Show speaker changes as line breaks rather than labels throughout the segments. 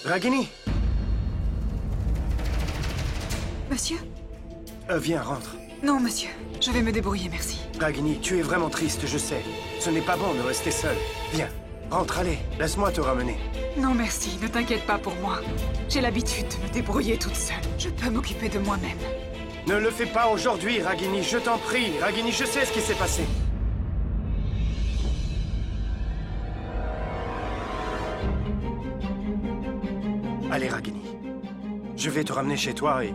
Ragini!
Monsieur?
Viens, rentre.
Non, monsieur. Je vais me débrouiller, merci.
Ragini, tu es vraiment triste, je sais. Ce n'est pas bon de rester seul. Viens, rentre, allez. Laisse-moi te ramener.
Non, merci. Ne t'inquiète pas pour moi. J'ai l'habitude de me débrouiller toute seule. Je peux m'occuper de moi-même.
Ne le fais pas aujourd'hui, Ragini, je t'en prie. Ragini, je sais ce qui s'est passé. Allez, Ragini. Je vais te ramener chez toi et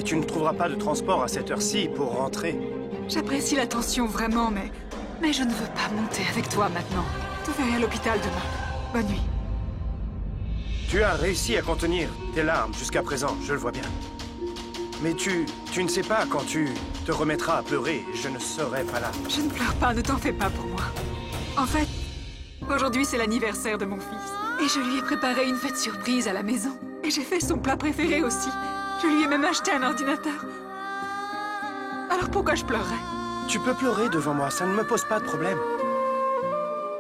tu ne trouveras pas de transport à cette heure-ci pour rentrer.
J'apprécie l'attention vraiment, mais je ne veux pas monter avec toi maintenant. Je te verrai à l'hôpital demain. Bonne nuit.
Tu as réussi à contenir tes larmes jusqu'à présent, je le vois bien. Mais tu ne sais pas quand tu te remettras à pleurer, je ne serai pas là.
Je ne pleure pas, ne t'en fais pas pour moi. En fait, aujourd'hui c'est l'anniversaire de mon fils. Et je lui ai préparé une fête surprise à la maison. Et j'ai fait son plat préféré aussi. Je lui ai même acheté un ordinateur. Alors pourquoi je pleurerais?
Tu peux pleurer devant moi, ça ne me pose pas de problème.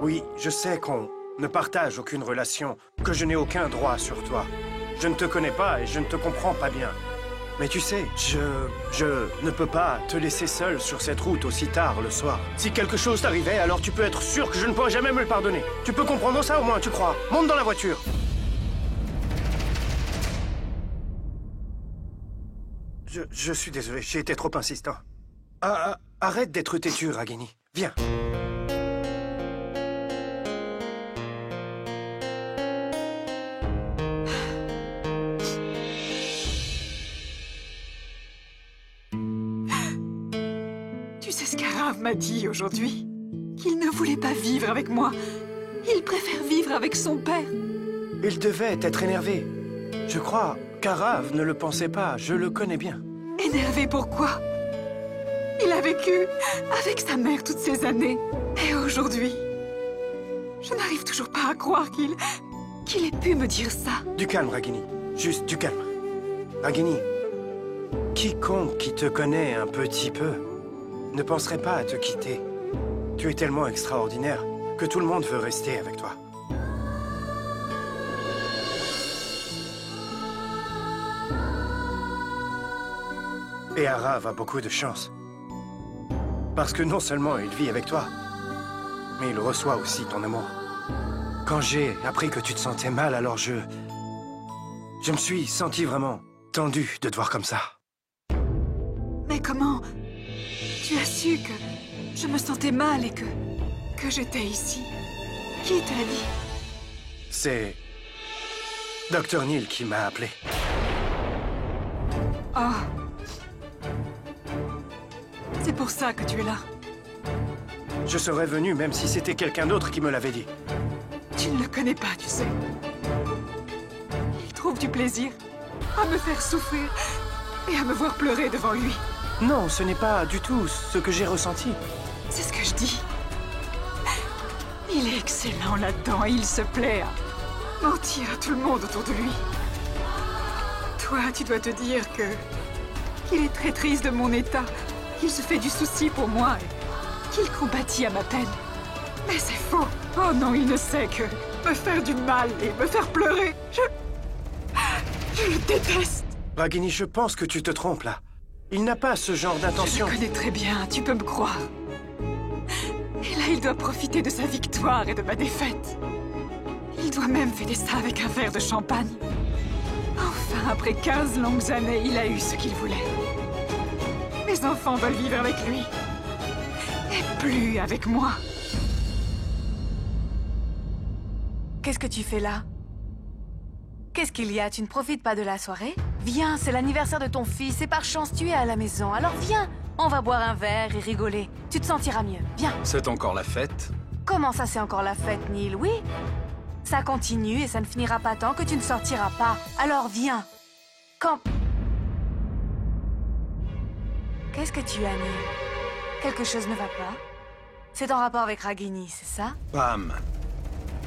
Oui, je sais qu'on ne partage aucune relation, que je n'ai aucun droit sur toi. Je ne te connais pas et je ne te comprends pas bien. Mais tu sais, je ne peux pas te laisser seul sur cette route aussi tard le soir. Si quelque chose t'arrivait, alors tu peux être sûr que je ne pourrais jamais me le pardonner. Tu peux comprendre ça au moins, tu crois? Monte dans la voiture. Je suis désolé, j'ai été trop insistant. Arrête d'être têtu, Ragini. Viens.
Tu sais ce qu'Arav m'a dit aujourd'hui? Qu'il ne voulait pas vivre avec moi. Il préfère vivre avec son père.
Il devait être énervé. Je crois qu'Arav ne le pensait pas, je le connais bien.
Énervé pourquoi? Il a vécu avec sa mère toutes ces années. Et aujourd'hui, je n'arrive toujours pas à croire qu'il ait pu me dire ça.
Du calme, Ragini. Juste du calme. Ragini, quiconque qui te connaît un petit peu ne penserait pas à te quitter. Tu es tellement extraordinaire que tout le monde veut rester avec toi. Et Arav a beaucoup de chance. Parce que non seulement il vit avec toi, mais il reçoit aussi ton amour. Quand j'ai appris que tu te sentais mal, alors je me suis senti vraiment tendu de te voir comme ça.
Mais comment tu as su que je me sentais mal et que j'étais ici? Qui t'a dit?
C'est Dr. Neil qui m'a appelé.
Oh. C'est pour ça que tu es là.
Je serais venu même si c'était quelqu'un d'autre qui me l'avait dit.
Tu ne le connais pas, tu sais. Il trouve du plaisir à me faire souffrir et à me voir pleurer devant lui.
Non, ce n'est pas du tout ce que j'ai ressenti.
C'est ce que je dis. Il est excellent là-dedans et il se plaît à mentir à tout le monde autour de lui. Toi, tu dois te dire qu'il est très triste de mon état, qu'il se fait du souci pour moi et qu'il compatit à ma peine. Mais c'est faux. Oh non, il ne sait que me faire du mal et me faire pleurer. Je le déteste.
Ragini, je pense que tu te trompes là. Il n'a pas ce genre d'intention.
Je le connais très bien, tu peux me croire. Et là, il doit profiter de sa victoire et de ma défaite. Il doit même fêter ça avec un verre de champagne. Enfin, après 15 longues années, il a eu ce qu'il voulait. Mes enfants veulent vivre avec lui. Et plus avec moi.
Qu'est-ce que tu fais là? Qu'est-ce qu'il y a? Tu ne profites pas de la soirée? Viens, c'est l'anniversaire de ton fils et par chance tu es à la maison. Alors viens, on va boire un verre et rigoler. Tu te sentiras mieux. Viens.
C'est encore la fête?
Comment ça, c'est encore la fête, Neil? Oui? Ça continue et ça ne finira pas tant que tu ne sortiras pas. Alors viens. Quand... Qu'est-ce que tu as, Neil? Quelque chose ne va pas? C'est en rapport avec Ragini, c'est ça?
Pam,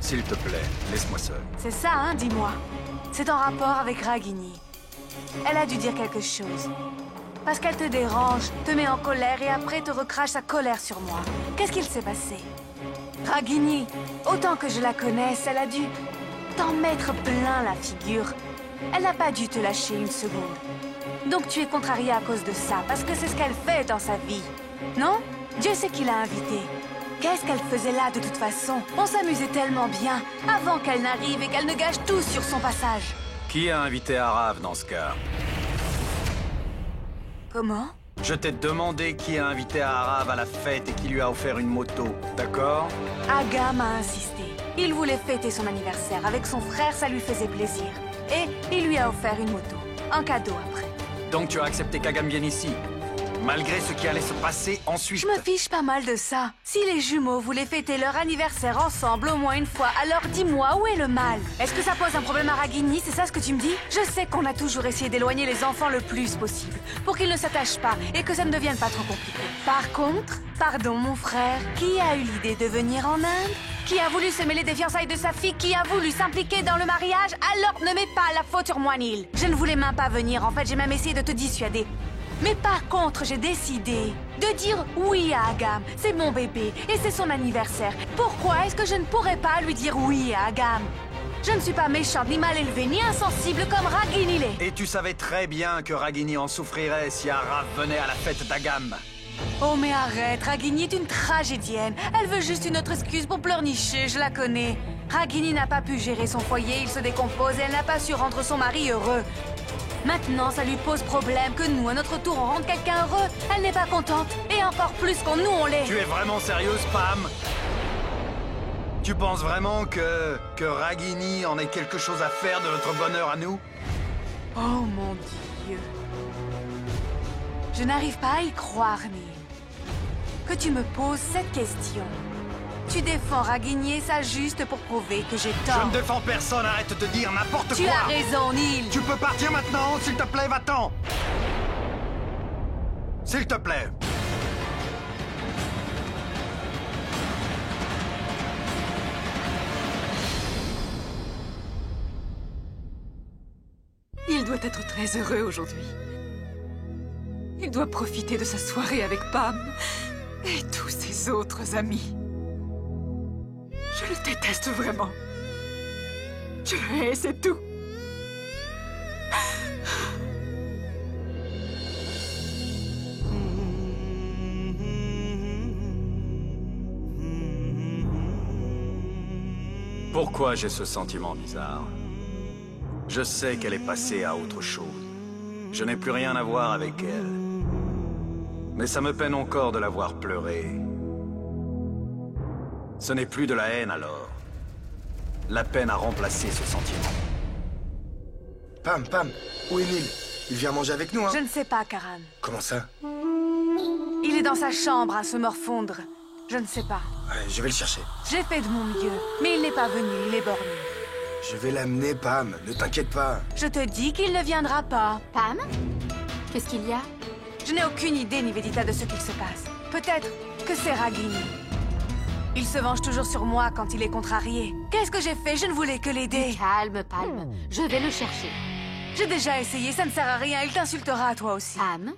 s'il te plaît, laisse-moi seul.
C'est ça, hein, dis-moi. C'est en rapport avec Ragini. Elle a dû dire quelque chose. Parce qu'elle te dérange, te met en colère et après te recrache sa colère sur moi. Qu'est-ce qu'il s'est passé? Ragini, autant que je la connaisse, elle a dû t'en mettre plein la figure. Elle n'a pas dû te lâcher une seconde. Donc tu es contrarié à cause de ça, parce que c'est ce qu'elle fait dans sa vie. Non? Dieu sait qui l'a invitée. Qu'est-ce qu'elle faisait là de toute façon? On s'amusait tellement bien avant qu'elle n'arrive et qu'elle ne gâche tout sur son passage.
Qui a invité Arav dans ce cas?
Comment?
Je t'ai demandé qui a invité Arav à la fête et qui lui a offert une moto, d'accord?
Agam a insisté. Il voulait fêter son anniversaire avec son frère, ça lui faisait plaisir. Et il lui a offert une moto. Un cadeau après.
Donc tu as accepté qu'Agam vienne ici, malgré ce qui allait se passer ensuite?
Je me fiche pas mal de ça. Si les jumeaux voulaient fêter leur anniversaire ensemble au moins une fois, alors dis-moi, où est le mal? Est-ce que ça pose un problème à Ragini? C'est ça ce que tu me dis? Je sais qu'on a toujours essayé d'éloigner les enfants le plus possible, pour qu'ils ne s'attachent pas et que ça ne devienne pas trop compliqué. Par contre, pardon mon frère, qui a eu l'idée de venir en Inde? Qui a voulu se mêler des fiançailles de sa fille? Qui a voulu s'impliquer dans le mariage? Alors ne mets pas la faute sur moi, Neil. Je ne voulais même pas venir, en fait j'ai même essayé de te dissuader. Mais par contre, j'ai décidé de dire oui à Agam. C'est mon bébé et c'est son anniversaire. Pourquoi est-ce que je ne pourrais pas lui dire oui à Agam? Je ne suis pas méchante, ni mal élevée, ni insensible comme Ragini l'est.
Et tu savais très bien que Ragini en souffrirait si Arav venait à la fête d'Agam.
Oh mais arrête, Ragini est une tragédienne. Elle veut juste une autre excuse pour pleurnicher, je la connais. Ragini n'a pas pu gérer son foyer, il se décompose et elle n'a pas su rendre son mari heureux. Maintenant, ça lui pose problème que nous, à notre tour, on rende quelqu'un heureux. Elle n'est pas contente, et encore plus qu'on nous, on l'est.
Tu es vraiment sérieuse, Pam? Tu penses vraiment que Ragini en ait quelque chose à faire de notre bonheur à nous?
Oh mon Dieu. Je n'arrive pas à y croire, Neil. Que tu me poses cette question. Tu défends Ragini et ça juste pour prouver que j'ai tort.
Je ne défends personne, arrête de dire n'importe quoi.
Tu as raison, Neil.
Tu peux partir maintenant, s'il te plaît, va-t'en. S'il te plaît.
Il doit être très heureux aujourd'hui. Il doit profiter de sa soirée avec Pam et tous ses autres amis. Je le déteste vraiment. Je le hais, c'est tout.
Pourquoi j'ai ce sentiment bizarre? Je sais qu'elle est passée à autre chose. Je n'ai plus rien à voir avec elle. Mais ça me peine encore de la voir pleurer. Ce n'est plus de la haine alors. La peine a remplacé ce sentiment.
Pam, où est Neil? Il vient manger avec nous, hein?
Je ne sais pas, Karan.
Comment ça?
Il est dans sa chambre à se morfondre. Je ne sais pas.
Ouais, je vais le chercher.
J'ai fait de mon mieux, mais il n'est pas venu, il est borné.
Je vais l'amener, Pam. Ne t'inquiète pas.
Je te dis qu'il ne viendra pas.
Pam? Qu'est-ce qu'il y a?
Je n'ai aucune idée, Nivedita, de ce qu'il se passe. Peut-être que c'est Ragini. Il se venge toujours sur moi quand il est contrarié. Qu'est-ce que j'ai fait? Je ne voulais que l'aider.
Calme, Palme. Je vais le chercher.
J'ai déjà essayé, ça ne sert à rien. Il t'insultera, toi aussi.
Pam,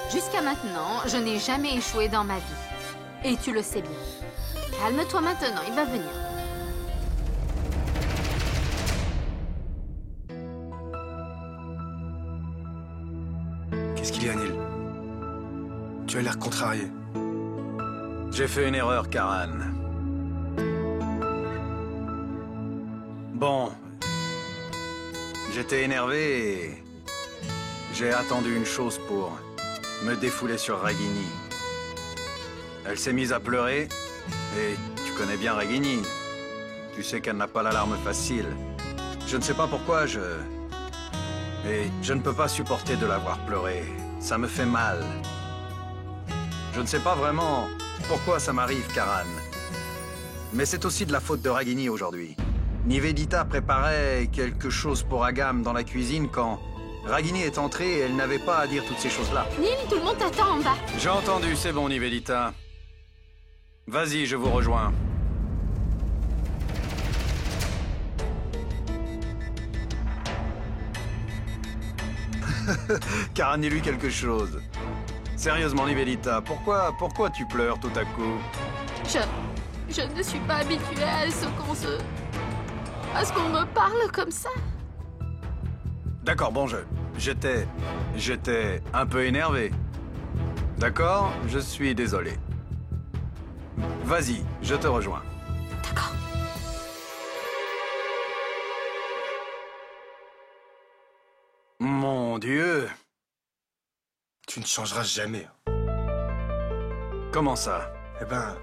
jusqu'à maintenant, je n'ai jamais échoué dans ma vie. Et tu le sais bien. Calme-toi maintenant, il va venir.
Qu'est-ce qu'il y a, Neil? Tu as l'air contrarié.
J'ai fait une erreur, Karan. Bon. J'étais énervé et... j'ai attendu une chose pour me défouler sur Ragini. Elle s'est mise à pleurer, et tu connais bien Ragini. Tu sais qu'elle n'a pas la larme facile. Je ne sais pas pourquoi Et je ne peux pas supporter de la voir pleurer. Ça me fait mal. Je ne sais pas vraiment pourquoi ça m'arrive, Karan. Mais c'est aussi de la faute de Ragini aujourd'hui. Nivedita préparait quelque chose pour Agam dans la cuisine quand Ragini est entrée et elle n'avait pas à dire toutes ces choses-là.
Neil, tout le monde t'attend en bas.
J'ai entendu, c'est bon, Nivedita. Vas-y, je vous rejoins. Karan, dis-lui quelque chose. Sérieusement, Nivedita, pourquoi tu pleures tout à coup?
Je ne suis pas habituée à ce qu'on se... Est-ce qu'on me parle comme ça?
D'accord, bon, j'étais un peu énervé. D'accord, je suis désolé. Vas-y, je te rejoins.
D'accord.
Mon Dieu!
Tu ne changeras jamais.
Comment ça?
Eh ben,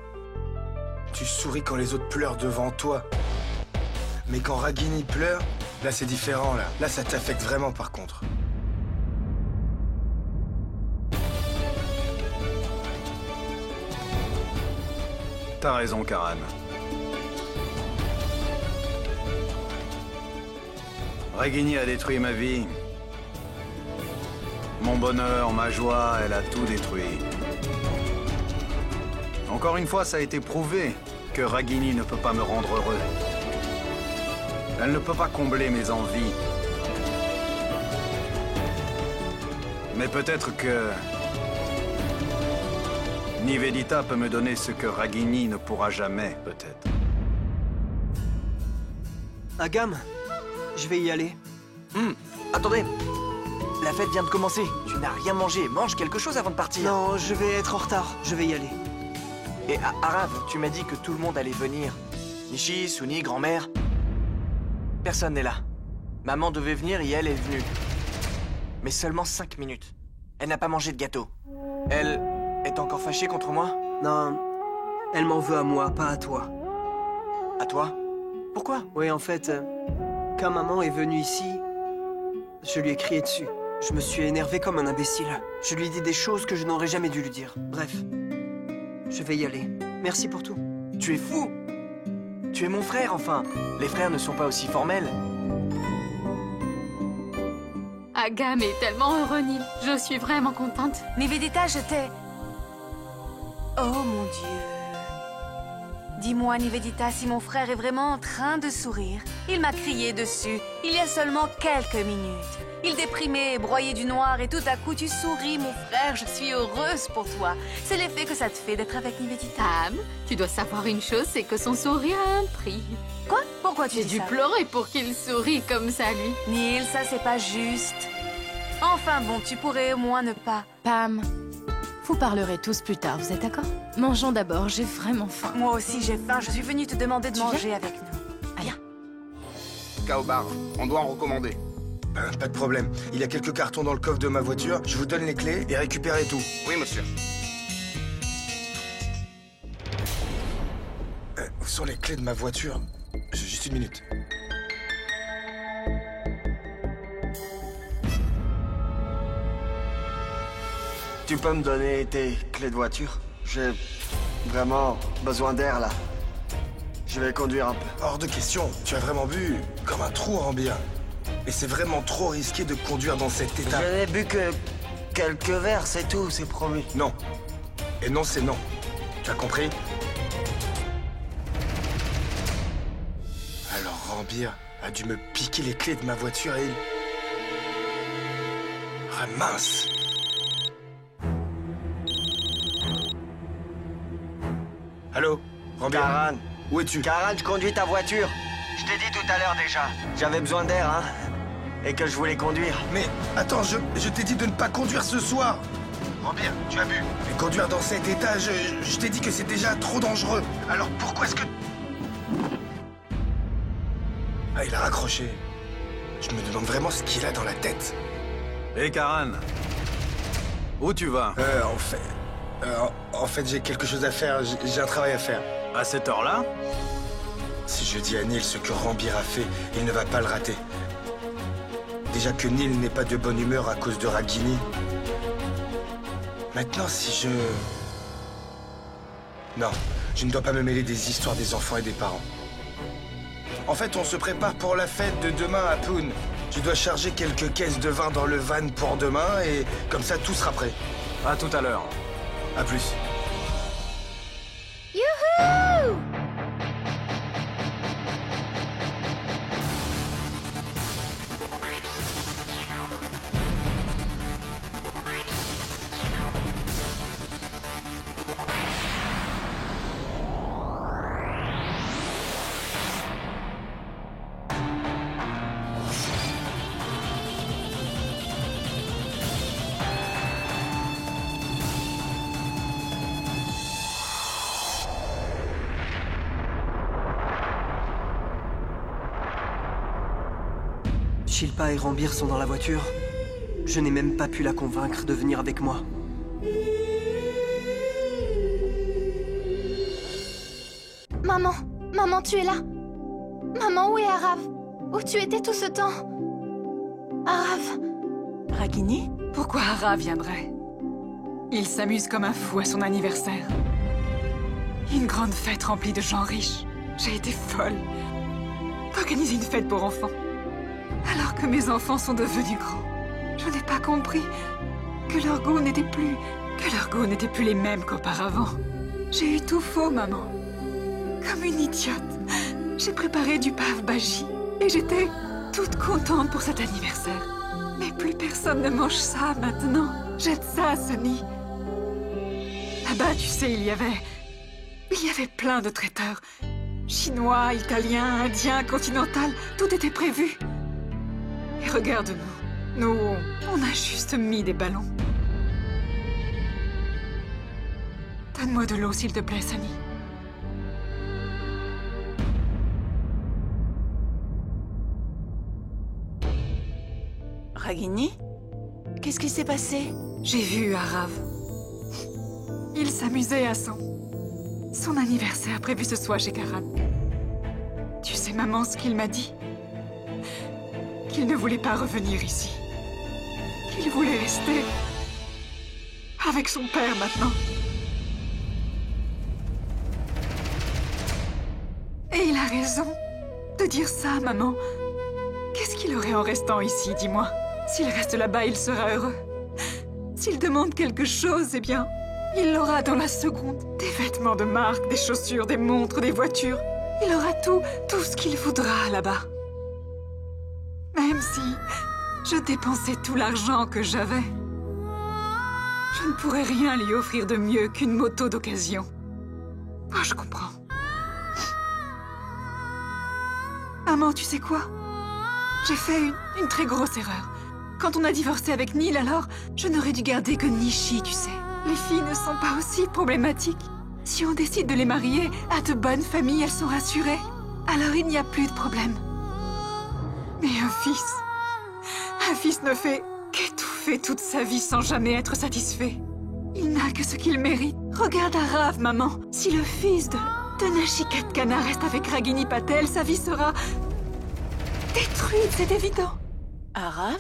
tu souris quand les autres pleurent devant toi. Mais quand Ragini pleure, là c'est différent, là. Là ça t'affecte vraiment par contre.
T'as raison, Karan. Ragini a détruit ma vie. Mon bonheur, ma joie, elle a tout détruit. Encore une fois, ça a été prouvé que Ragini ne peut pas me rendre heureux. Elle ne peut pas combler mes envies. Mais peut-être que... Nivedita peut me donner ce que Ragini ne pourra jamais, peut-être.
Agam, je vais y aller. Attendez. La fête vient de commencer. Tu n'as rien mangé. Mange quelque chose avant de partir. Non, je vais être en retard. Je vais y aller. Et Arav, tu m'as dit que tout le monde allait venir. Nishi, Suni, grand-mère. Personne n'est là. Maman devait venir et elle est venue. Mais seulement 5 minutes. Elle n'a pas mangé de gâteau. Elle est encore fâchée contre moi?
Non, elle m'en veut à moi, pas à toi.
À toi? Pourquoi?
Oui, en fait, quand maman est venue ici, je lui ai crié dessus. Je me suis énervé comme un imbécile. Je lui ai dit des choses que je n'aurais jamais dû lui dire. Bref, je vais y aller. Merci pour tout.
Tu es fou! Tu es mon frère, enfin. Les frères ne sont pas aussi formels.
Agam est tellement heureux, Neil. Je suis vraiment contente.
Nivedita, je t'ai... Oh mon Dieu. Dis-moi, Nivedita, si mon frère est vraiment en train de sourire. Il m'a crié dessus, il y a seulement quelques minutes. Il déprimait, broyait du noir et tout à coup tu souris, mon frère. Je suis heureuse pour toi. C'est l'effet que ça te fait d'être avec Nivedita.
Tam, tu dois savoir une chose, c'est que son sourire a un prix.
Quoi? Pourquoi tu
J'ai
dis
dû
ça?
pleurer pour qu'il sourie comme ça, lui.
Neil, ça c'est pas juste. Enfin bon, tu pourrais au moins ne pas.
Pam, vous parlerez tous plus tard, vous êtes d'accord? Mangeons d'abord, j'ai vraiment faim.
Moi aussi j'ai faim, je suis venue te demander de
Tu
manger avec nous.
Viens.
Kaobar, on doit en recommander.
Pas de problème. Il y a quelques cartons dans le coffre de ma voiture. Je vous donne les clés et récupérez tout.
Oui, monsieur.
Où sont les clés de ma voiture? J'ai juste une minute.
Tu peux me donner tes clés de voiture? J'ai vraiment besoin d'air, là. Je vais conduire un peu.
Hors de question. Tu as vraiment bu comme un trou, Rambir. Et c'est vraiment trop risqué de conduire dans cet état.
Je n'ai bu que quelques verres, c'est tout, c'est promis.
Non. Et non, c'est non. Tu as compris? Alors Rambir a dû me piquer les clés de ma voiture et il... Ah mince! Allô? Rambir?
Karan,
Où es-tu?
Karan, je conduis ta voiture. Je t'ai dit tout à l'heure déjà. J'avais besoin d'air, hein. Et que je voulais conduire.
Mais attends, je t'ai dit de ne pas conduire ce soir. Rambir, tu as bu. Et conduire dans cet état, je t'ai dit que c'est déjà trop dangereux. Alors pourquoi est-ce que... Ah, il a raccroché. Je me demande vraiment ce qu'il a dans la tête.
Hé, Karan. Où tu vas?
En fait, j'ai quelque chose à faire. J'ai un travail à faire.
À cette heure-là?
Si je dis à Neil ce que Rambir a fait, il ne va pas le rater. Déjà que Neil n'est pas de bonne humeur à cause de Ragini. Maintenant, si je... Non, je ne dois pas me mêler des histoires des enfants et des parents. En fait, on se prépare pour la fête de demain à Poon. Tu dois charger quelques caisses de vin dans le van pour demain et comme ça, tout sera prêt.
À tout à l'heure.
À plus.
Youhou!
Shilpa et Rambir sont dans la voiture. Je n'ai même pas pu la convaincre de venir avec moi.
Maman, maman, tu es là? Maman, où est Arav? Où tu étais tout ce temps? Arav?
Ragini? Pourquoi Arav viendrait? Il s'amuse comme un fou à son anniversaire. Une grande fête remplie de gens riches. J'ai été folle d'organiser une fête pour enfants. Alors que mes enfants sont devenus grands, je n'ai pas compris que leurs goûts n'étaient plus les mêmes qu'auparavant. J'ai eu tout faux, maman. Comme une idiote. J'ai préparé du pav bhaji et j'étais toute contente pour cet anniversaire. Mais plus personne ne mange ça maintenant. Jette ça, Sonny. Là-bas, tu sais, il y avait plein de traiteurs. Chinois, italiens, indiens, continental, tout était prévu. Et regarde-nous. Nous, on a juste mis des ballons. Donne-moi de l'eau, s'il te plaît, Sonny.
Ragini? Qu'est-ce qui s'est passé?
J'ai vu Arav. Il s'amusait à son anniversaire prévu ce soir chez Karan. Tu sais, maman, ce qu'il m'a dit? Qu'il ne voulait pas revenir ici. Qu'il voulait rester avec son père maintenant. Et il a raison de dire ça, maman. Qu'est-ce qu'il aurait en restant ici, dis-moi? S'il reste là-bas, il sera heureux. S'il demande quelque chose, eh bien, il l'aura dans la seconde. Des vêtements de marque, des chaussures, des montres, des voitures. Il aura tout ce qu'il voudra là-bas. Même si je dépensais tout l'argent que j'avais, je ne pourrais rien lui offrir de mieux qu'une moto d'occasion. Oh, je comprends. Maman, tu sais quoi? J'ai fait une très grosse erreur. Quand on a divorcé avec Neil, alors, je n'aurais dû garder que Nishi, tu sais. Les filles ne sont pas aussi problématiques. Si on décide de les marier à de bonnes familles, elles sont rassurées. Alors il n'y a plus de problème. Mais un fils ne fait qu'étouffer toute sa vie sans jamais être satisfait. Il n'a que ce qu'il mérite. Regarde Arav, maman. Si le fils de Nachiket Khanna reste avec Ragini Patel, sa vie sera détruite, c'est évident.
Arav?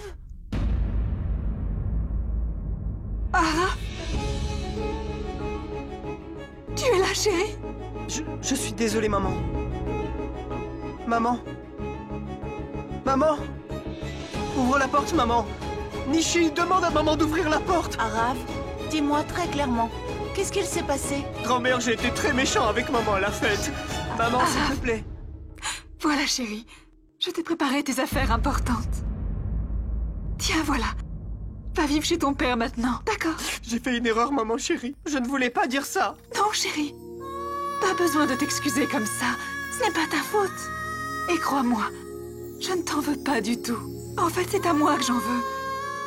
Arav? Tu es là, chérie?
Je suis désolé, maman. Maman? Maman? Ouvre la porte, maman. Nishi, demande à maman d'ouvrir la porte.
Arav, dis-moi très clairement, qu'est-ce qu'il s'est passé?
Grand-mère, j'ai été très méchant avec maman à la fête. Maman, s'il te plaît.
Voilà, chérie. Je t'ai préparé tes affaires importantes. Tiens, voilà. Va vivre chez ton père maintenant, d'accord?
J'ai fait une erreur, maman chérie. Je ne voulais pas dire ça.
Non, chérie. Pas besoin de t'excuser comme ça. Ce n'est pas ta faute. Et crois-moi, je ne t'en veux pas du tout. En fait, c'est à moi que j'en veux.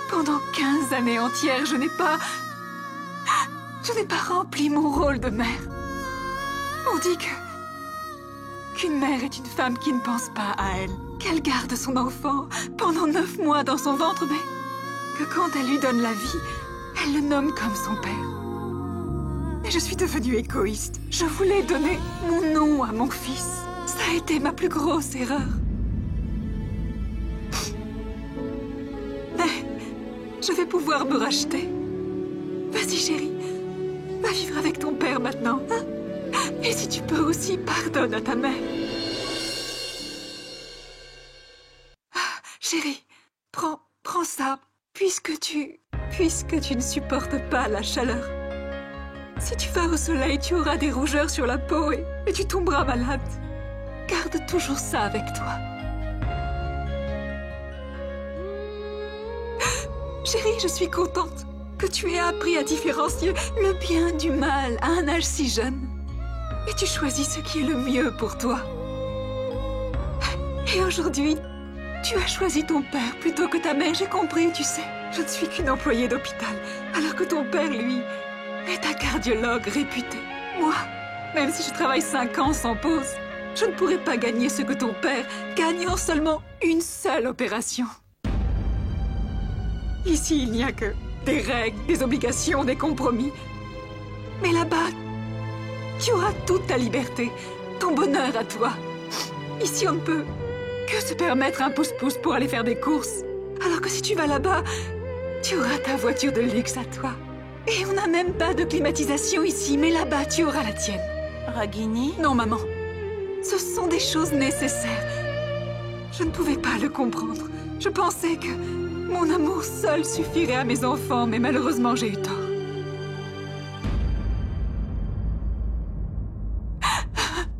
Pendant 15 années entières, je n'ai pas rempli mon rôle de mère. On dit qu'une mère est une femme qui ne pense pas à elle. Qu'elle garde son enfant pendant 9 mois dans son ventre, mais que quand elle lui donne la vie, elle le nomme comme son père. Et je suis devenue égoïste. Je voulais donner mon nom à mon fils. Ça a été ma plus grosse erreur. Mais je vais pouvoir me racheter. Vas-y, chérie. Va vivre avec ton père maintenant, hein? Et si tu peux aussi, pardonne à ta mère. Chérie, prends ça, puisque tu ne supportes pas la chaleur. Si tu vas au soleil, tu auras des rougeurs sur la peau et tu tomberas malade. Garde toujours ça avec toi. Chérie, je suis contente que tu aies appris à différencier le bien du mal à un âge si jeune. Et tu choisis ce qui est le mieux pour toi. Et aujourd'hui, tu as choisi ton père plutôt que ta mère, j'ai compris, tu sais. Je ne suis qu'une employée d'hôpital, alors que ton père, lui, est un cardiologue réputé. Moi, même si je travaille 5 ans sans pause, Je ne pourrais pas gagner ce que ton père gagne en seulement une seule opération. Ici, il n'y a que des règles, des obligations, des compromis. Mais là-bas, tu auras toute ta liberté, ton bonheur à toi. Ici, on ne peut que se permettre un pouce-pouce pour aller faire des courses. Alors que si tu vas là-bas, tu auras ta voiture de luxe à toi. Et on n'a même pas de climatisation ici, mais là-bas, tu auras la tienne.
Ragini?
Non, maman. Ce sont des choses nécessaires. Je ne pouvais pas le comprendre. Je pensais que mon amour seul suffirait à mes enfants, mais malheureusement, j'ai eu tort.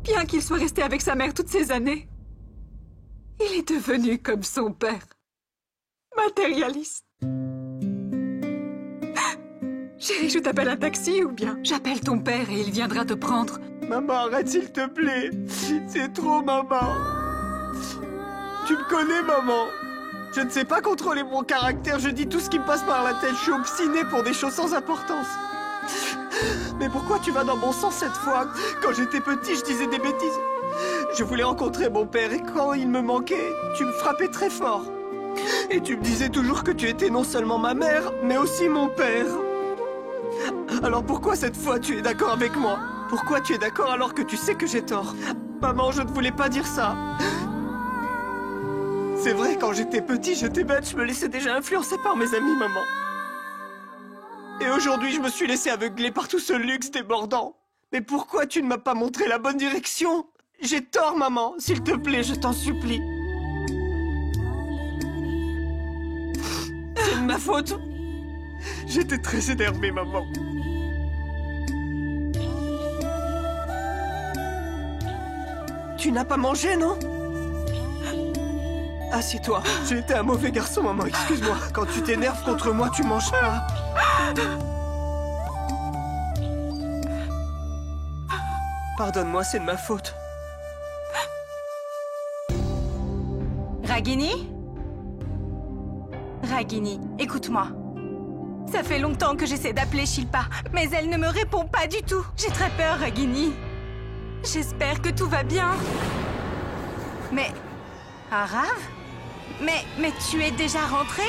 Bien qu'il soit resté avec sa mère toutes ces années, il est devenu comme son père. Matérialiste. Chérie, je t'appelle un taxi ou bien j'appelle ton père et il viendra te prendre.
Maman, arrête s'il te plaît. C'est trop, maman. Tu me connais, maman. Je ne sais pas contrôler mon caractère. Je dis tout ce qui me passe par la tête. Je suis obstiné pour des choses sans importance. Mais pourquoi tu vas dans mon sens cette fois? Quand j'étais petit, je disais des bêtises. Je voulais rencontrer mon père et quand il me manquait, tu me frappais très fort. Et tu me disais toujours que tu étais non seulement ma mère, mais aussi mon père. Alors pourquoi cette fois tu es d'accord avec moi? Pourquoi tu es d'accord alors que tu sais que j'ai tort? Maman, je ne voulais pas dire ça. C'est vrai, quand j'étais petit, j'étais bête, je me laissais déjà influencer par mes amis, maman. Et aujourd'hui, je me suis laissé aveugler par tout ce luxe débordant. Mais pourquoi tu ne m'as pas montré la bonne direction? J'ai tort, maman. S'il te plaît, je t'en supplie. C'est de ma faute. J'étais très énervé, maman. Tu n'as pas mangé, non? Assieds-toi. J'ai été un mauvais garçon, maman. Excuse-moi. Quand tu t'énerves contre moi, tu manges pas. Pardonne-moi, c'est de ma faute.
Ragini? Ragini, écoute-moi. Ça fait longtemps que j'essaie d'appeler Shilpa, mais elle ne me répond pas du tout. J'ai très peur, Ragini. J'espère que tout va bien. Mais... Arav? Mais tu es déjà rentré?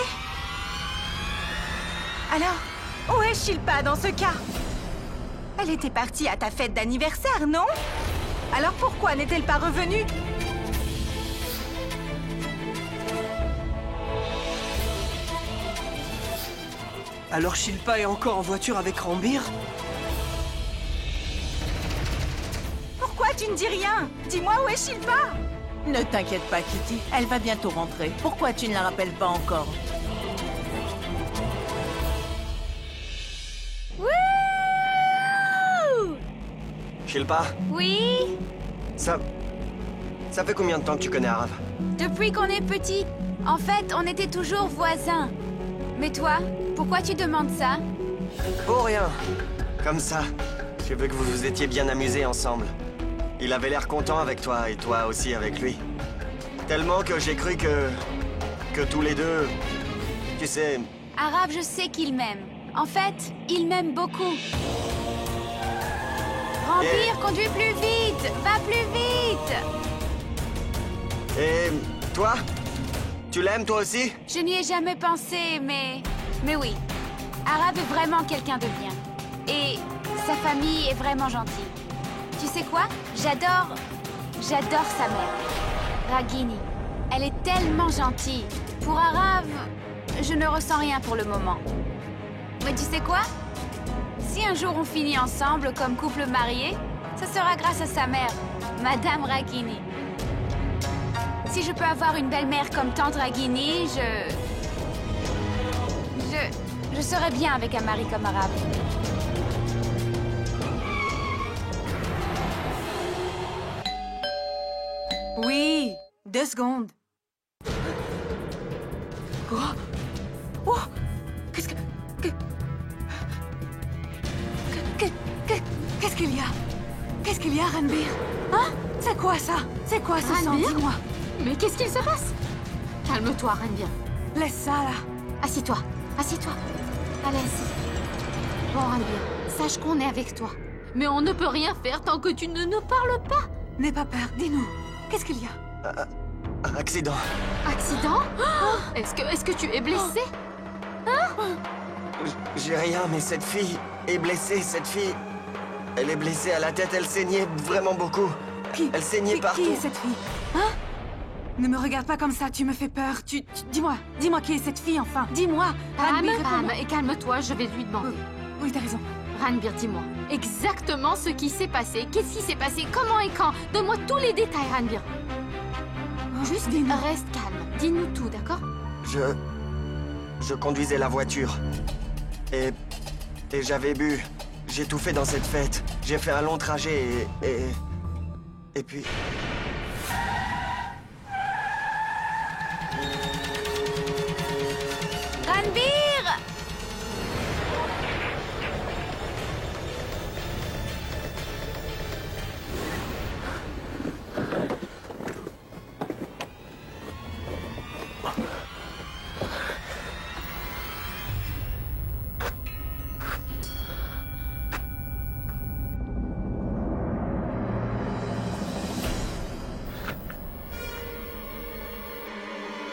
Alors, où est Shilpa dans ce cas? Elle était partie à ta fête d'anniversaire, non? Alors pourquoi n'est-elle pas revenue?
Alors Shilpa est encore en voiture avec Rambir?
Pourquoi tu ne dis rien? Dis-moi où est Shilpa?
Ne t'inquiète pas, Kitty. Elle va bientôt rentrer. Pourquoi tu ne la rappelles pas encore?
Wouh!
Shilpa?
Oui?
Ça fait combien de temps que tu connais Arav?
Depuis qu'on est petit. En fait, on était toujours voisins. Mais toi, pourquoi tu demandes ça?
Oh, rien. Comme ça. Je veux que vous vous étiez bien amusés ensemble. Il avait l'air content avec toi et toi aussi avec lui. Tellement que j'ai cru que tous les deux... Tu sais...
Arav, je sais qu'il m'aime. En fait, il m'aime beaucoup. Rambir, conduis plus vite! Va plus vite!
Et toi? Tu l'aimes toi aussi?
Je n'y ai jamais pensé, mais oui. Arav est vraiment quelqu'un de bien. Et sa famille est vraiment gentille. Tu sais quoi? J'adore sa mère. Ragini. Elle est tellement gentille. Pour Arav, je ne ressens rien pour le moment. Mais tu sais quoi? Si un jour on finit ensemble comme couple marié, ce sera grâce à sa mère, Madame Ragini. Si je peux avoir une belle-mère comme Tante Ragini, je serais bien avec un mari comme Arav.
Oui, 2 secondes. Quoi? Oh, qu'est-ce que... Qu'est-ce qu'il y a? Qu'est-ce qu'il y a, Ranbir? Hein? C'est quoi ça? C'est quoi ce sang?
Ranbir?
Dis-moi.
Mais qu'est-ce qu'il se passe? Calme-toi, Ranbir.
Laisse ça, là.
Assis-toi. Assis-toi. Allez, assis. Bon, Ranbir, sache qu'on est avec toi. Mais on ne peut rien faire tant que tu ne nous parles pas.
N'aie pas peur, dis-nous. Qu'est-ce qu'il y a?
Un accident.
Accident? Est-ce que tu es blessé?
J'ai rien, mais cette fille est blessée, cette fille... Elle est blessée à la tête, elle saignait vraiment beaucoup. Elle saignait partout.
Qui est cette fille? Hein? Ne me regarde pas comme ça, tu me fais peur. Dis-moi qui est cette fille, enfin. Dis-moi.
Pam, et calme-toi, je vais lui demander.
Oui, t'as raison.
Ranbir, dis-moi exactement ce qui s'est passé. Qu'est-ce qui s'est passé? Comment et quand? Donne-moi tous les détails, Ranbir. Juste dis-nous. Reste calme. Dis-nous tout, d'accord?
Je conduisais la voiture. Et j'avais bu. J'ai tout fait dans cette fête. J'ai fait un long trajet et puis...
Ranbir!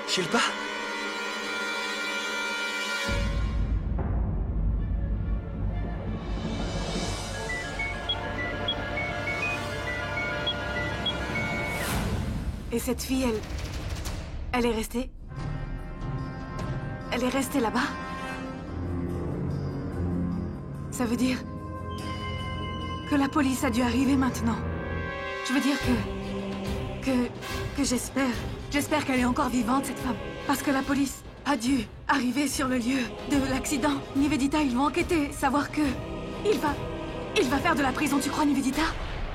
Shilpa?
Et cette fille, elle est restée... Elle est restée là-bas? Ça veut dire... que la police a dû arriver maintenant. Je veux dire que j'espère... J'espère qu'elle est encore vivante, cette femme. Parce que la police a dû arriver sur le lieu de l'accident. Nivedita, ils vont enquêter, savoir que... Il va faire de la prison, tu crois, Nivedita?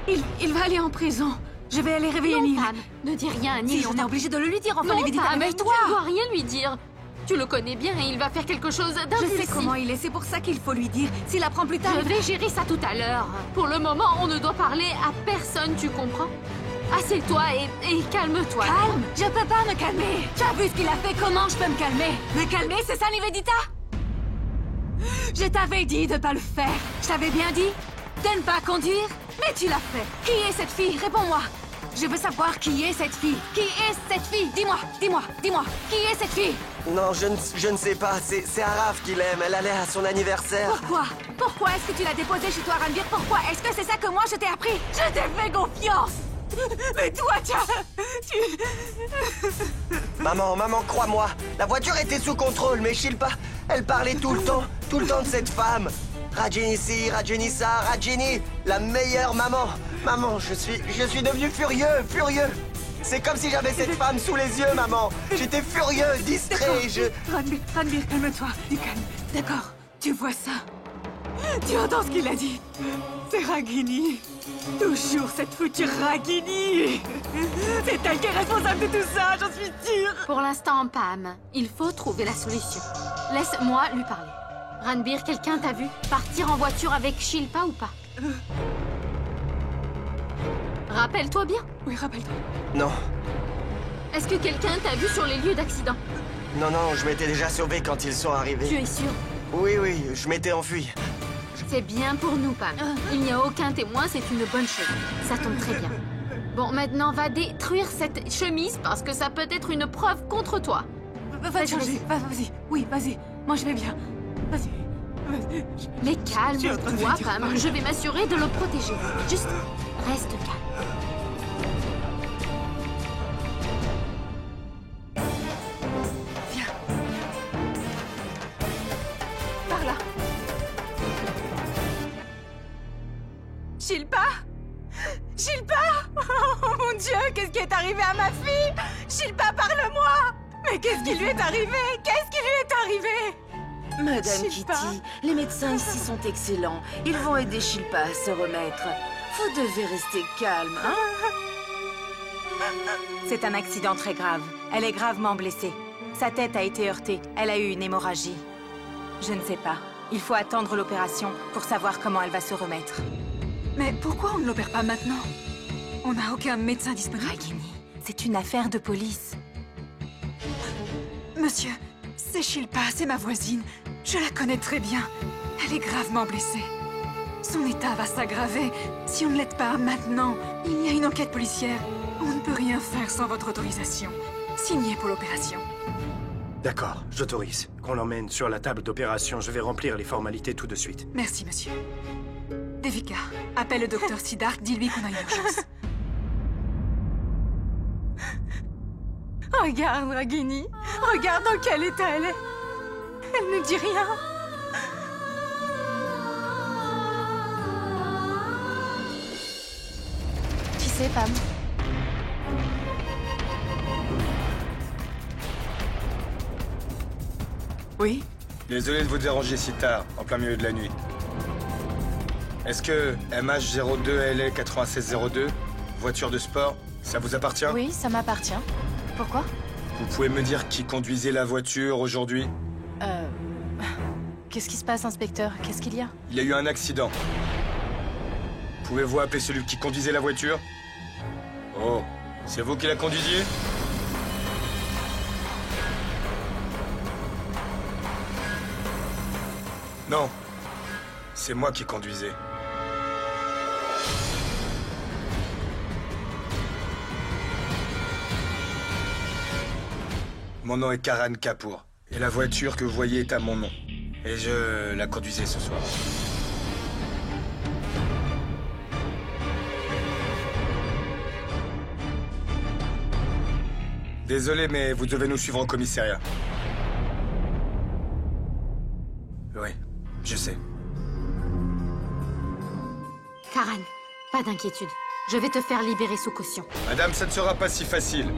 Il va aller en prison. Je vais aller réveiller
Non,
Neil.
Pam, ne dis rien, Neil.
Si, on est obligé de le lui dire, enfin,
Non,
Nivedita,
Pam,
réveille-toi.
tu ne dois rien lui dire. Tu le connais bien et il va faire quelque chose
Je
d'impulsif.
sais comment il est, c'est pour ça qu'il faut lui dire. S'il apprend plus tard...
Je vais gérer ça tout à l'heure. Pour le moment, on ne doit parler à personne, tu comprends? Assieds-toi et calme-toi.
Calme! Je peux pas me calmer! Tu as vu ce qu'il a fait, comment je peux me calmer? Me calmer, c'est ça, Nivedita? Je t'avais dit de pas le faire. Je t'avais bien dit de ne pas conduire, mais tu l'as fait. Qui est cette fille? Réponds-moi. Je veux savoir qui est cette fille. Qui est cette fille? Dis-moi. Qui est cette fille?
Non, je ne sais pas. C'est Araf qui l'aime. Elle allait à son anniversaire.
Pourquoi est-ce que tu l'as déposée chez toi, Ranbir? Pourquoi? Est-ce que c'est ça que moi je t'ai appris? Je t'ai fait confiance! Mais toi,
Maman, crois-moi. La voiture était sous contrôle, mais Shilpa, elle parlait tout le temps de cette femme. Rajini ci, Rajini ça, Rajini, la meilleure maman. Maman, je suis devenu furieux. C'est comme si j'avais cette femme sous les yeux, maman. J'étais furieux, distrait,
Ranbir, calme-toi. Du calme. D'accord, tu vois ça? Tu entends ce qu'il a dit? C'est Ragini. Toujours cette foutue Ragini. C'est elle qui est responsable de tout ça, j'en suis sûre.
Pour l'instant, Pam, il faut trouver la solution. Laisse-moi lui parler. Ranbir, quelqu'un t'a vu partir en voiture avec Shilpa ou pas? Rappelle-toi bien.
Oui, rappelle-toi.
Non.
Est-ce que quelqu'un t'a vu sur les lieux d'accident?
Non, je m'étais déjà sauvé quand ils sont arrivés.
Tu es sûr?
Oui, je m'étais enfui.
C'est bien pour nous, Pam. Il n'y a aucun témoin, c'est une bonne chose. Ça tombe très bien. Bon, maintenant, va détruire cette chemise parce que ça peut être une preuve contre toi.
Va te changer. Vas-y. Oui, vas-y. Moi, je vais bien. Vas-y.
Mais calme-toi, Pam. Je vais m'assurer de le protéger. Juste reste calme.
Viens. Par là. Shilpa? Oh mon Dieu, qu'est-ce qui est arrivé à ma fille? Shilpa, parle-moi! Mais qu'est-ce qui lui est arrivé?
Madame
Shilpa.
Kitty, les médecins ici sont excellents. Ils vont aider Shilpa à se remettre. Vous devez rester calme, hein?
C'est un accident très grave. Elle est gravement blessée. Sa tête a été heurtée. Elle a eu une hémorragie. Je ne sais pas. Il faut attendre l'opération pour savoir comment elle va se remettre.
Mais pourquoi on ne l'opère pas maintenant? On n'a aucun médecin disponible.
Ragini, c'est une affaire de police.
Monsieur, c'est Shilpa, c'est ma voisine. Je la connais très bien. Elle est gravement blessée.
Son état va s'aggraver. Si on ne l'aide pas maintenant, il y a une enquête policière. On ne peut rien faire sans votre autorisation. Signez pour l'opération.
D'accord, j'autorise. Qu'on l'emmène sur la table d'opération. Je vais remplir les formalités tout de suite.
Merci, monsieur. Devika, appelle le docteur Siddharth, dis-lui qu'on a une urgence.
Regarde, Ragini. Regarde dans quel état elle est. Elle ne dit rien.
Tu sais, Pam,
Oui?
Désolé de vous déranger si tard, en plein milieu de la nuit. Est-ce que MH02LA 9602, voiture de sport, ça vous appartient?
oui, ça m'appartient. Pourquoi?
Vous pouvez me dire qui conduisait la voiture aujourd'hui?
Qu'est-ce qui se passe, inspecteur? Qu'est-ce qu'il y a?
Il y a eu un accident. Pouvez-vous appeler celui qui conduisait la voiture? Oh, c'est vous qui la conduisiez? Non, c'est moi qui conduisais. Mon nom est Karan Kapoor, et la voiture que vous voyez est à mon nom. Et je la conduisais ce soir. Désolé, mais vous devez nous suivre au commissariat. Oui, je sais.
Karan, pas d'inquiétude. Je vais te faire libérer sous caution.
Madame, ça ne sera pas si facile.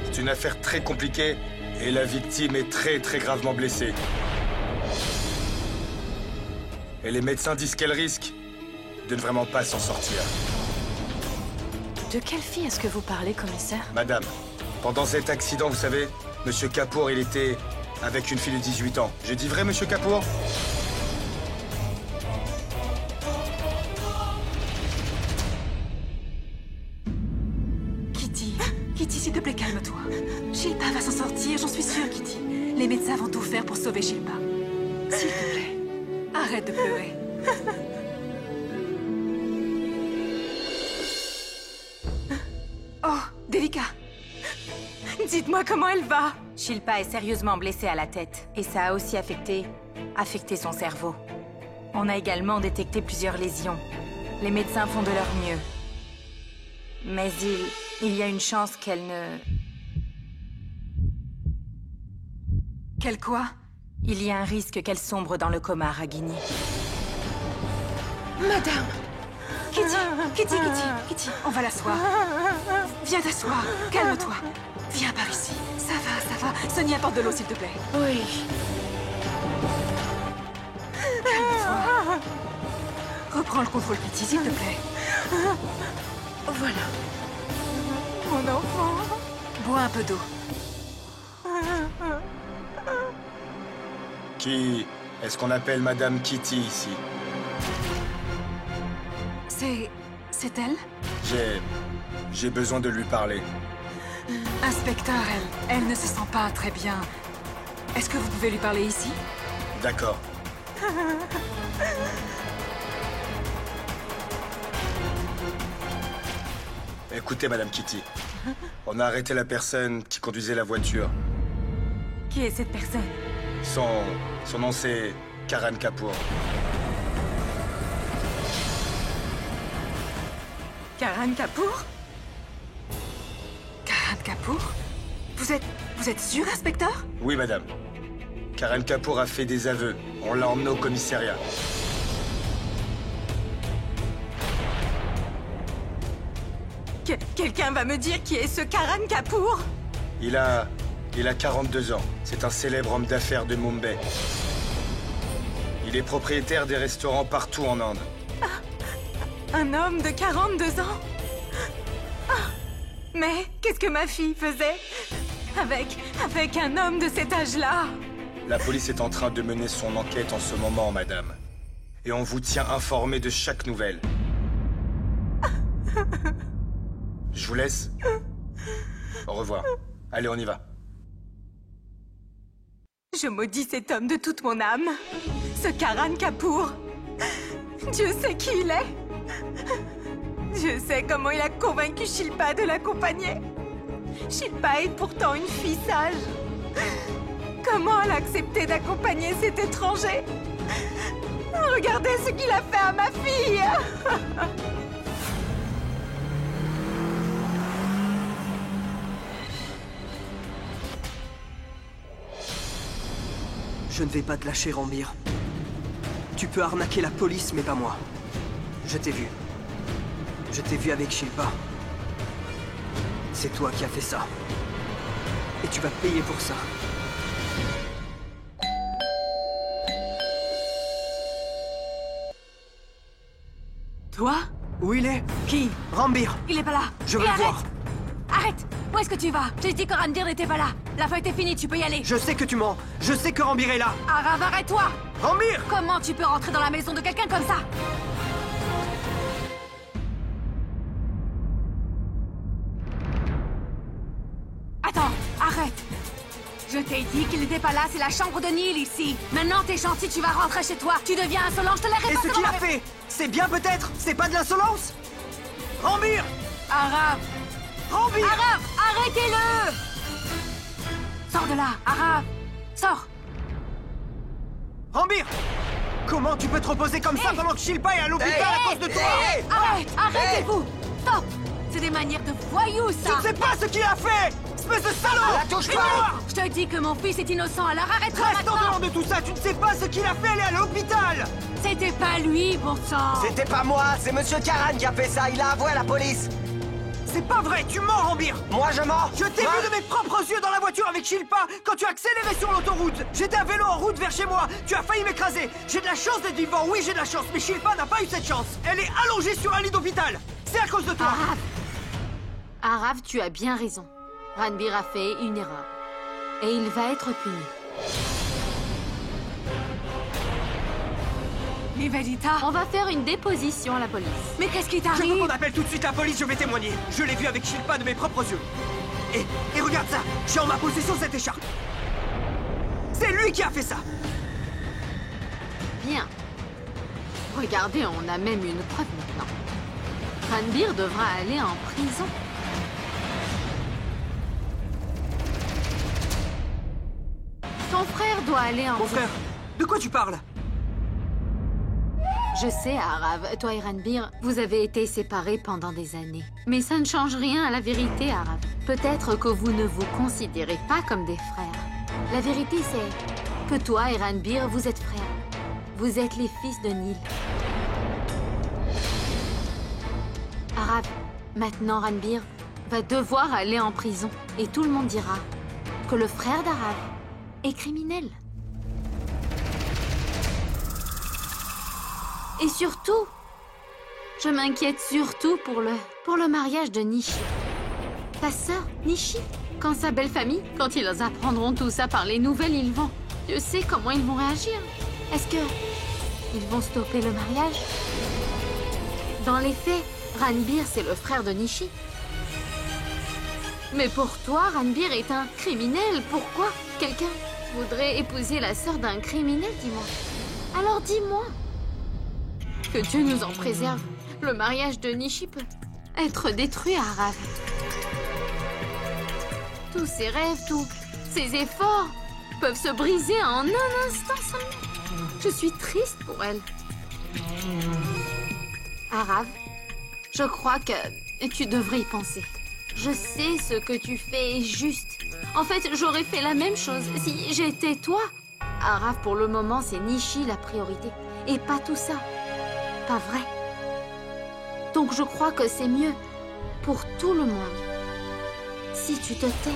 C'est une affaire très compliquée et la victime est très gravement blessée. Et les médecins disent qu'elle risque de ne vraiment pas s'en sortir.
De quelle fille est-ce que vous parlez, commissaire?
Madame, pendant cet accident, vous savez, Monsieur Kapoor, il était avec une fille de 18 ans. J'ai dit vrai, Monsieur Kapoor?
Kitty, s'il te plaît, calme-toi. Shilpa va s'en sortir, j'en suis sûre, Kitty. Les médecins vont tout faire pour sauver Shilpa. S'il te plaît, arrête de pleurer. Oh, Devika.
Dites-moi comment elle va. Shilpa est sérieusement blessée à la tête. Et ça a aussi affecté son cerveau. On a également détecté plusieurs lésions. Les médecins font de leur mieux. Mais il y a une chance qu'elle ne...
Quelle quoi?
Il y a un risque qu'elle sombre dans le coma, Ragini.
Madame! Kitty, on va l'asseoir. Viens t'asseoir, calme-toi. Viens par ici. Ça va. Sonia, apporte de l'eau, s'il te plaît.
Oui.
Calme-toi. Reprends le contrôle, Kitty, s'il te plaît. Voilà.
Mon enfant.
Bois un peu d'eau.
Qui est-ce qu'on appelle Madame Kitty ici?
C'est elle?
J'ai besoin de lui parler.
Inspecteur, elle ne se sent pas très bien. Est-ce que vous pouvez lui parler ici?
D'accord. Écoutez, Madame Kitty. On a arrêté la personne qui conduisait la voiture.
Qui est cette personne?
Son nom, c'est Karan Kapoor.
Karan Kapoor? Karan Kapoor? Vous êtes sûr, inspecteur?
Oui, madame. Karan Kapoor a fait des aveux. On l'a emmené au commissariat.
Quelqu'un va me dire qui est ce Karan Kapoor?
Il a 42 ans. C'est un célèbre homme d'affaires de Mumbai. Il est propriétaire des restaurants partout en Inde.
Un homme de 42 ans? Mais qu'est-ce que ma fille faisait avec un homme de cet âge-là?
La police est en train de mener son enquête en ce moment, madame. Et on vous tient informé de chaque nouvelle. Je vous laisse. Au revoir. Allez, on y va.
Je maudis cet homme de toute mon âme. Ce Karan Kapoor.
Dieu sait qui il est. Dieu sait comment il a convaincu Shilpa de l'accompagner. Shilpa est pourtant une fille sage. Comment elle a accepté d'accompagner cet étranger? Regardez ce qu'il a fait à ma fille.
Je ne vais pas te lâcher, Ranbir. Tu peux arnaquer la police, mais pas moi. Je t'ai vu. Je t'ai vu avec Shilpa. C'est toi qui as fait ça. Et tu vas payer pour ça.
Toi?
Où il est?
Qui?
Ranbir.
Il est pas là.
Je veux le voir.
Arrête! Où est-ce que tu vas? J'ai dit que Ranbir n'était pas là. La feuille était finie, tu peux y aller.
Je sais que tu mens. Je sais que Ranbir est là.
Arav, arrête-toi!
Ranbir!
Comment tu peux rentrer dans la maison de quelqu'un comme ça? Attends, arrête! Je t'ai dit qu'il n'était pas là, c'est la chambre de Neil ici. Maintenant t'es gentil, tu vas rentrer chez toi. Tu deviens insolent, je te l'ai répété.
Et ce qu'il a fait, c'est bien peut-être? C'est pas de l'insolence? Ranbir!
Arav!
Ranbir!
Arav, arrêtez-le! Sors de là, Arav! Sors!
Ranbir! Comment tu peux te reposer comme ça pendant que Shilpa est à l'hôpital à cause de toi?
Arrête! Arrêtez-vous! Stop! C'est des manières de voyous, ça!
Tu ne sais pas ce qu'il a fait! Espèce de salaud!
La touche pas! Je te dis que mon fils est innocent, alors arrête-toi
Reste en
maintenant!
dehors de tout ça, tu ne sais pas ce qu'il a fait, elle est à l'hôpital!
C'était pas lui, pourtant!
C'était pas moi, c'est Monsieur Karan qui a fait ça, il a avoué à la police!
C'est pas vrai, tu mens, Ranbir!
Moi je mens!
Je t'ai vu de mes propres yeux dans la voiture avec Shilpa quand tu as accéléré sur l'autoroute! J'étais à vélo en route vers chez moi, tu as failli m'écraser! J'ai de la chance d'être vivant, oui j'ai de la chance, mais Shilpa n'a pas eu cette chance! Elle est allongée sur un lit d'hôpital! C'est à cause de toi!
Arav, tu as bien raison. Ranbir a fait une erreur. Et il va être puni.
Nivedita!
On va faire une déposition à la police.
Mais qu'est-ce qui
Je veux
t'arrive?
qu'on appelle tout de suite la police, je vais témoigner! Je l'ai vu avec Shilpa de mes propres yeux! Et regarde ça! J'ai en ma possession cette écharpe! C'est lui qui a fait ça!
Bien. Regardez, on a même une preuve maintenant. Ranbir devra aller en prison. Ton frère doit aller en prison.
Mon frère, de quoi tu parles?
Je sais, Arav, toi et Ranbir, vous avez été séparés pendant des années. Mais ça ne change rien à la vérité, Arav. Peut-être que vous ne vous considérez pas comme des frères. La vérité, c'est que toi et Ranbir, vous êtes frères. Vous êtes les fils de Neil. Arav, maintenant Ranbir va devoir aller en prison. Et tout le monde dira que le frère d'Arav est criminel. Et surtout, je m'inquiète surtout pour le mariage de Nishi. Ta sœur, Nishi, quand sa belle famille, quand ils apprendront tout ça par les nouvelles, ils vont... Je sais comment ils vont réagir. Est-ce que... ils vont stopper le mariage? Dans les faits, Ranbir, c'est le frère de Nishi. Mais pour toi, Ranbir est un criminel. Pourquoi quelqu'un voudrait épouser la sœur d'un criminel, dis-moi? Alors dis-moi. Que Dieu nous en préserve. Le mariage de Nishi peut être détruit, Arav. Tous ses rêves, tous ses efforts peuvent se briser en un instant seulement. Je suis triste pour elle. Arav, je crois que tu devrais y penser. Je sais ce que tu fais est juste. En fait, j'aurais fait la même chose si j'étais toi. Arav, pour le moment, c'est Nishi la priorité. Et pas tout ça. Pas vrai. Donc je crois que c'est mieux pour tout le monde si tu te tais.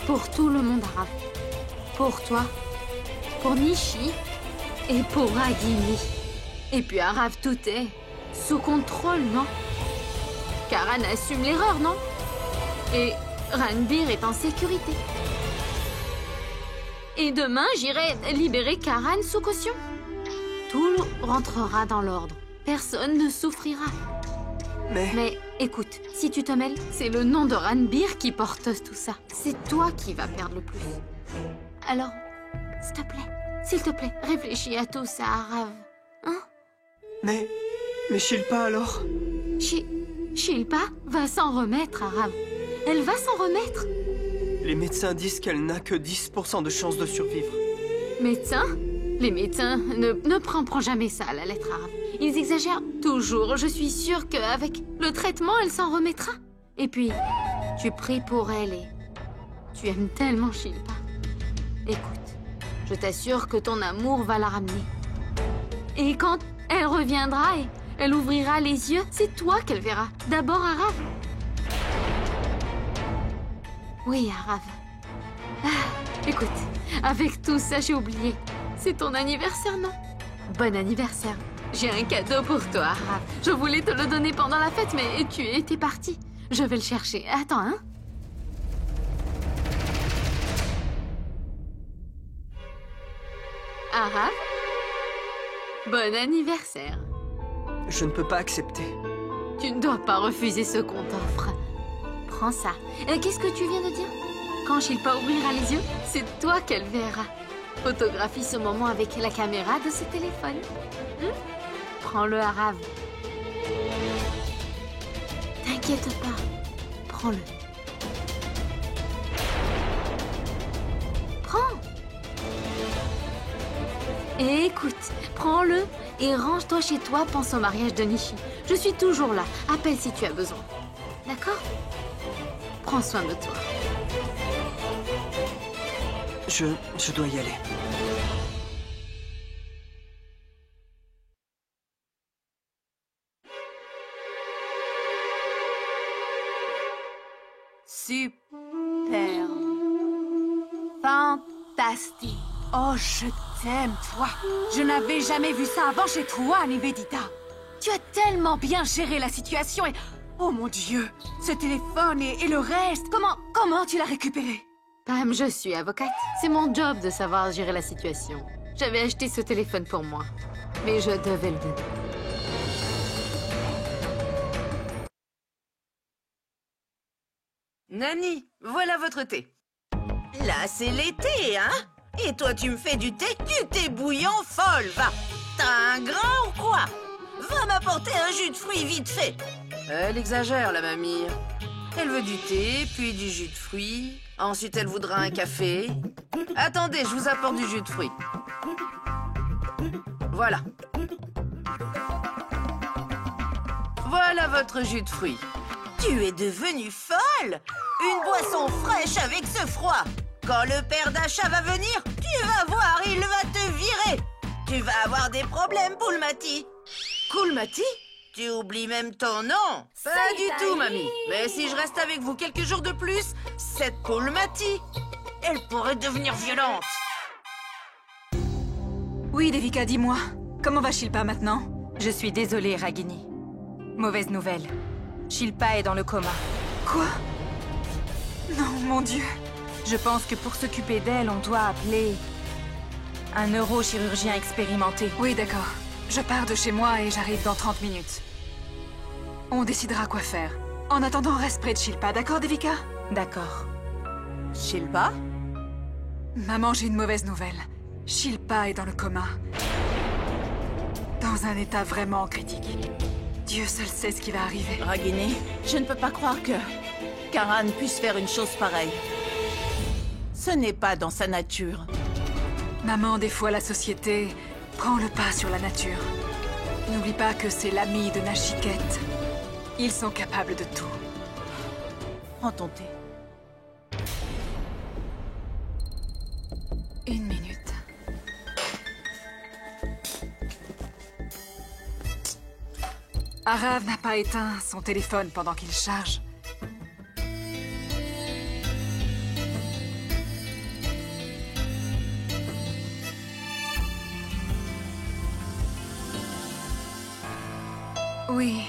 Pour tout le monde, Arav. Pour toi, pour Nishi et pour Ragini. Et puis Arav, tout est sous contrôle, non? Karan assume l'erreur, non? Et Ranbir est en sécurité. Et demain, j'irai libérer Karan sous caution. Tout rentrera dans l'ordre. Personne ne souffrira. Mais écoute, si tu te mêles, c'est le nom de Ranbir qui porte tout ça. C'est toi qui vas perdre le plus. Alors, S'il te plaît, réfléchis à tout ça, Arav. Hein?
Mais Shilpa alors?
Shilpa va s'en remettre, Arav. Elle va s'en remettre.
Les médecins disent qu'elle n'a que 10% de chance de survivre.
Médecins? Les médecins ne prends jamais ça à la lettre, Arav. Ils exagèrent toujours. Je suis sûre qu'avec le traitement, elle s'en remettra. Et puis, tu pries pour elle et tu aimes tellement Shilpa. Écoute, je t'assure que ton amour va la ramener. Et quand elle reviendra et elle ouvrira les yeux, c'est toi qu'elle verra. D'abord, Arav. Oui, Arav. Écoute, avec tout ça, j'ai oublié. C'est ton anniversaire, non? Bon anniversaire. J'ai un cadeau pour toi, Arav. Je voulais te le donner pendant la fête, mais tu étais parti. Je vais le chercher. Attends, hein? Arav? Bon anniversaire.
Je ne peux pas accepter.
Tu ne dois pas refuser ce qu'on t'offre. Prends ça. Qu'est-ce que tu viens de dire? Quand Shilpa ouvrira les yeux, c'est toi qu'elle verra. Photographie ce moment avec la caméra de ce téléphone. Prends-le, Arav. T'inquiète pas. Prends-le. Prends. Et écoute, prends-le et range-toi chez toi, pense au mariage de Nishi. Je suis toujours là. Appelle si tu as besoin. D'accord? Prends soin de toi.
Je dois y aller.
Superbe. Fantastique. Oh, je t'aime, toi. Je n'avais jamais vu ça avant chez toi, Nivedita. Tu as tellement bien géré la situation et... Oh mon Dieu, ce téléphone et le reste, comment tu l'as récupéré?
Pam, je suis avocate. C'est mon job de savoir gérer la situation. J'avais acheté ce téléphone pour moi, mais je devais le donner.
Nani, voilà votre thé. Là, c'est l'été, hein? Et toi, tu me fais du thé bouillant folle, va. T'as un grain ou quoi? Va m'apporter un jus de fruits vite fait. Elle exagère, la mamie. Elle veut du thé, puis du jus de fruits. Ensuite, elle voudra un café. Attendez, je vous apporte du jus de fruits. Voilà. Voilà votre jus de fruits. Tu es devenue folle! Une boisson fraîche avec ce froid! Quand le père d'achat va venir, tu vas voir, il va te virer! Tu vas avoir des problèmes, Poulmati! Koulmati? Tu oublies même ton nom! Pas du tout, mamie! Mais si je reste avec vous quelques jours de plus, cette Poulmati, elle pourrait devenir violente!
Oui, Devika, dis-moi. Comment va Shilpa maintenant?
Je suis désolée, Ragini. Mauvaise nouvelle. Shilpa est dans le coma.
Quoi? Non, mon Dieu.
Je pense que pour s'occuper d'elle, on doit appeler un neurochirurgien expérimenté.
Oui, d'accord. Je pars de chez moi et j'arrive dans 30 minutes. On décidera quoi faire. En attendant, reste près de Shilpa, d'accord, Devika?
D'accord.
Shilpa?
Maman, j'ai une mauvaise nouvelle. Shilpa est dans le coma. Dans un état vraiment critique. Dieu seul sait ce qui va arriver.
Ragini, je ne peux pas croire que Karan puisse faire une chose pareille. Ce n'est pas dans sa nature.
Maman, des fois la société prend le pas sur la nature. N'oublie pas que c'est l'ami de Nachiket. Ils sont capables de tout.
Prends ton thé.
Une minute. Arav n'a pas éteint son téléphone pendant qu'il charge. Oui.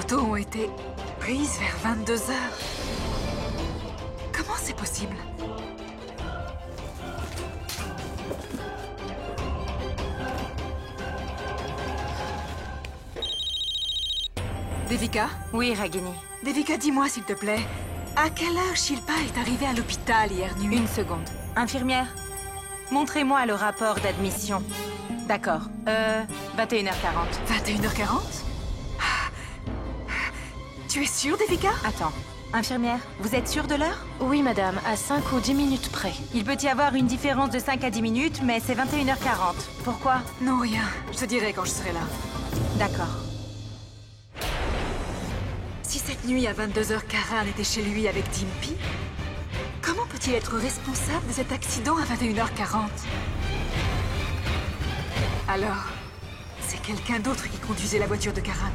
photos ont été prises vers 22 heures. Comment c'est possible? Devika?
Oui, Ragini.
Devika, dis-moi s'il te plaît, à quelle heure Shilpa est arrivée à l'hôpital hier nuit?
Une seconde. Infirmière, montrez-moi le rapport d'admission. D'accord. 21h40.
21h40? Tu es sûre, Devika?
Attends. Infirmière, vous êtes sûre de l'heure?
Oui, madame, à 5 ou 10 minutes près.
Il peut y avoir une différence de 5 à 10 minutes, mais c'est 21h40. Pourquoi?
Non, rien. Je te dirai quand je serai là.
D'accord.
Si cette nuit à 22h, Karan était chez lui avec Dimpy, comment peut-il être responsable de cet accident à 21h40? Alors, c'est quelqu'un d'autre qui conduisait la voiture de Karan.